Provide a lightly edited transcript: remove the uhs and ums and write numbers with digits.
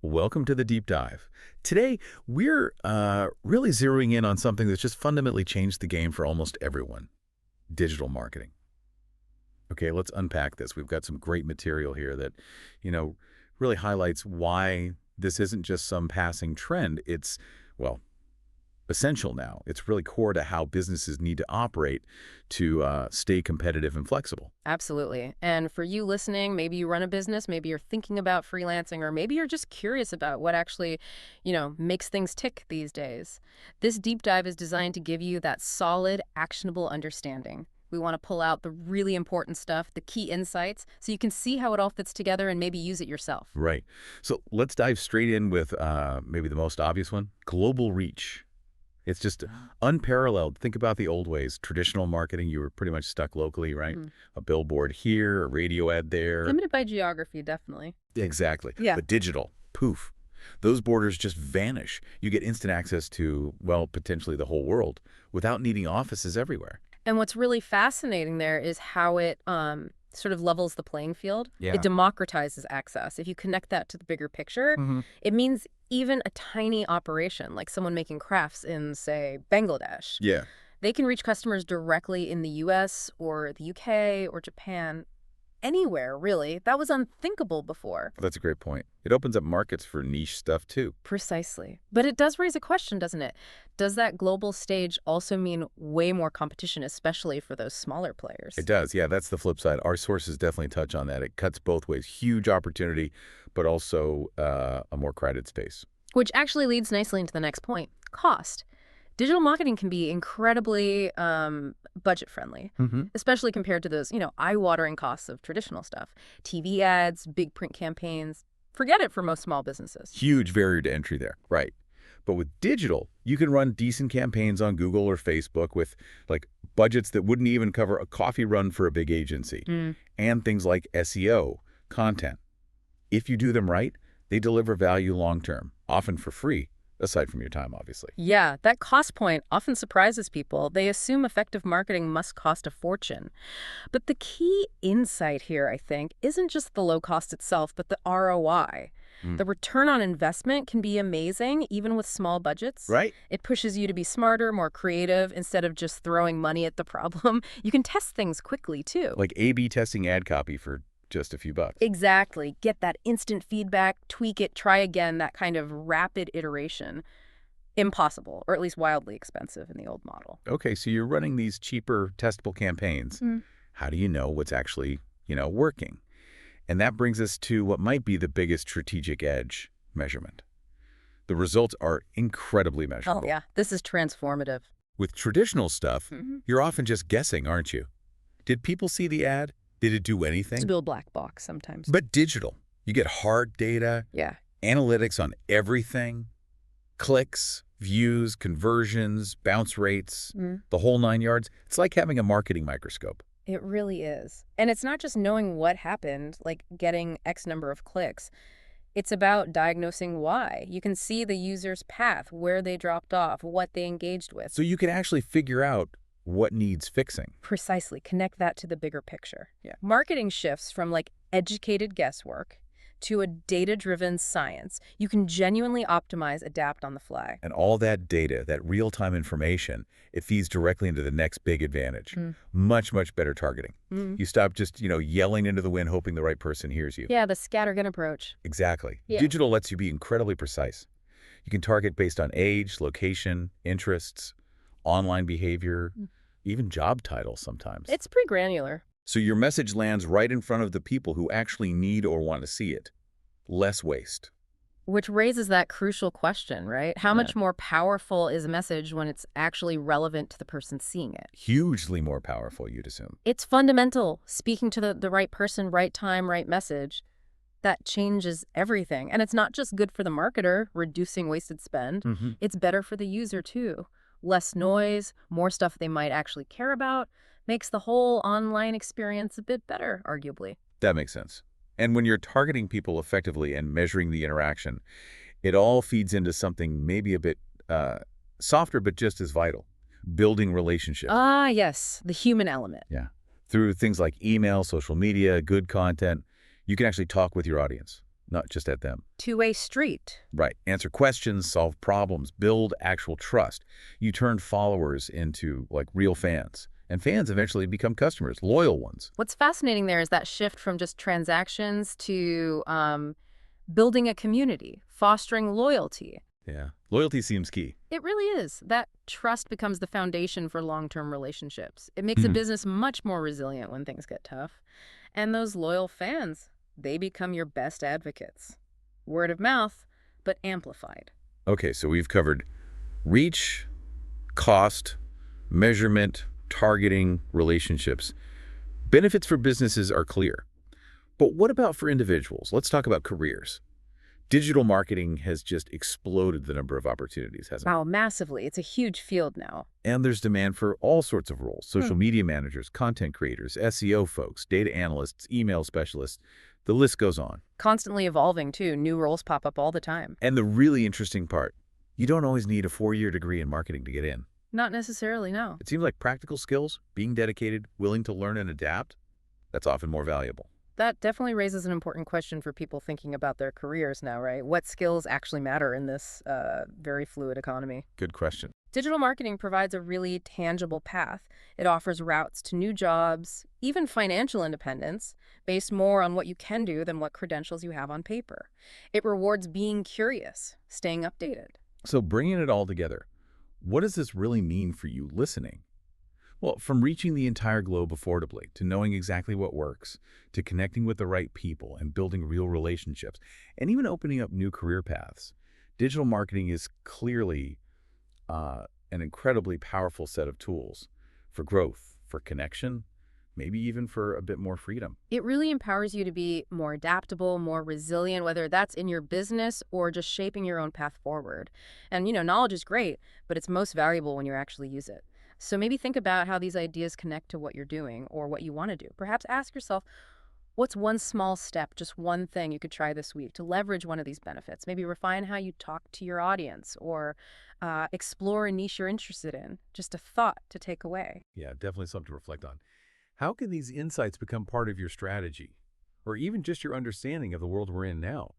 Welcome to the deep dive. Today, we're really zeroing in on something that's just fundamentally changed the game for almost everyone: digital marketing. Okay, let's unpack this. We've got some great material here that, really highlights why this isn't just some passing trend. It's, well, essential now. It's really core to how businesses need to operate to stay competitive and flexible. Absolutely. And for you listening, maybe you run a business, maybe you're thinking about freelancing, or maybe you're just curious about what actually, makes things tick these days. This deep dive is designed to give you that solid, actionable understanding. We want to pull out the really important stuff, the key insights, so you can see how it all fits together and maybe use it yourself. Right. So let's dive straight in with maybe the most obvious one: global reach. It's just unparalleled. Think about the old ways. Traditional marketing, you were pretty much stuck locally, right? A billboard here, a radio ad there. Limited by geography, definitely. Exactly. Yeah. But digital, poof. Those borders just vanish. You get instant access to, well, potentially the whole world without needing offices everywhere. And what's really fascinating there is how it sort of levels the playing field. Yeah. It democratizes access. If you connect that to the bigger picture, it means even a tiny operation, like someone making crafts in, say, Bangladesh, Yeah. they can reach customers directly in the US or the UK or Japan. Anywhere, really. That was unthinkable before. That's a great point. It opens up markets for niche stuff, too. Precisely. But it does raise a question, doesn't it? Does that global stage also mean way more competition, especially for those smaller players? It does. Yeah, that's the flip side. Our sources definitely touch on that. It cuts both ways. Huge opportunity, but also a more crowded space. Which actually leads nicely into the next point: cost. Digital marketing can be incredibly budget-friendly, especially compared to those, eye-watering costs of traditional stuff. TV ads, big print campaigns. Forget it for most small businesses. Huge barrier to entry there. Right. But with digital, you can run decent campaigns on Google or Facebook with budgets that wouldn't even cover a coffee run for a big agency. And things like SEO, content. If you do them right, they deliver value long-term, often for free, aside from your time, obviously. Yeah, that cost point often surprises people. They assume effective marketing must cost a fortune. But the key insight here, I think, isn't just the low cost itself, but the ROI. The return on investment can be amazing, even with small budgets. Right. It pushes you to be smarter, more creative, instead of just throwing money at the problem. You can test things quickly, too. Like A/B testing ad copy for just a few bucks. Exactly. Get that instant feedback, tweak it, try again, that kind of rapid iteration. Impossible, or at least wildly expensive in the old model. Okay, so you're running these cheaper, testable campaigns. How do you know what's actually, working? And that brings us to what might be the biggest strategic edge: measurement. The results are incredibly measurable. Oh, yeah. This is transformative. With traditional stuff, you're often just guessing, aren't you? Did people see the ad? Did it do anything? It's a real black box sometimes. But digital, you get hard data, Yeah. analytics on everything, clicks, views, conversions, bounce rates, the whole 9 yards. It's like having a marketing microscope. It really is. And it's not just knowing what happened, like getting X number of clicks. It's about diagnosing why. You can see the user's path, where they dropped off, what they engaged with. So you can actually figure out what needs fixing. Precisely. Connect that to the bigger picture. Yeah. Marketing shifts from educated guesswork to a data-driven science. You can genuinely optimize, adapt on the fly. And all that data, that real-time information, it feeds directly into the next big advantage. Much, much better targeting. You stop just, yelling into the wind, hoping the right person hears you. Yeah, the scattergun approach. Exactly. Yeah. Digital lets you be incredibly precise. You can target based on age, location, interests, online behavior, even job titles sometimes. It's pretty granular. So your message lands right in front of the people who actually need or want to see it. Less waste. Which raises that crucial question, right? How much more powerful is a message when it's actually relevant to the person seeing it? Hugely more powerful, you'd assume. It's fundamental. Speaking to the right person, right time, right message. That changes everything. And it's not just good for the marketer, reducing wasted spend. It's better for the user, too. Less noise, more stuff they might actually care about, makes the whole online experience a bit better, arguably. That makes sense. And when you're targeting people effectively and measuring the interaction, it all feeds into something maybe a bit softer, but just as vital: building relationships. Ah, yes, the human element. Yeah. Through things like email, social media, good content, you can actually talk with your audience. not just at them. Two-way street. Right. Answer questions, solve problems, build actual trust. You turn followers into, like, real fans. And fans eventually become customers, loyal ones. What's fascinating there is that shift from just transactions to building a community, fostering loyalty. Yeah. Loyalty seems key. It really is. That trust becomes the foundation for long-term relationships. It makes a Mhm. business much more resilient when things get tough. And those loyal fans, they become your best advocates. Word of mouth, but amplified. Okay, so we've covered reach, cost, measurement, targeting, relationships. Benefits for businesses are clear. But what about for individuals? Let's talk about careers. Digital marketing has just exploded the number of opportunities, hasn't it? Wow, massively. It's a huge field now. And there's demand for all sorts of roles. Hmm. Social media managers, content creators, SEO folks, data analysts, email specialists. The list goes on. Constantly evolving, too. New roles pop up all the time. And the really interesting part, you don't always need a 4-year degree in marketing to get in. Not necessarily, no. It seems like practical skills, being dedicated, willing to learn and adapt, that's often more valuable. That definitely raises an important question for people thinking about their careers now, right? What skills actually matter in this very fluid economy? Good question. Digital marketing provides a really tangible path. It offers routes to new jobs, even financial independence, based more on what you can do than what credentials you have on paper. It rewards being curious, staying updated. So bringing it all together, what does this really mean for you listening? Well, from reaching the entire globe affordably, to knowing exactly what works, to connecting with the right people and building real relationships, and even opening up new career paths, digital marketing is clearly an incredibly powerful set of tools for growth, for connection, maybe even for a bit more freedom. It really empowers you to be more adaptable, more resilient, whether that's in your business or just shaping your own path forward. And, knowledge is great, but it's most valuable when you actually use it. So maybe think about how these ideas connect to what you're doing or what you want to do. Perhaps ask yourself, what's one small step, just one thing you could try this week to leverage one of these benefits? Maybe refine how you talk to your audience or explore a niche you're interested in. Just a thought to take away. Yeah, definitely something to reflect on. How can these insights become part of your strategy, or even just your understanding of the world we're in now?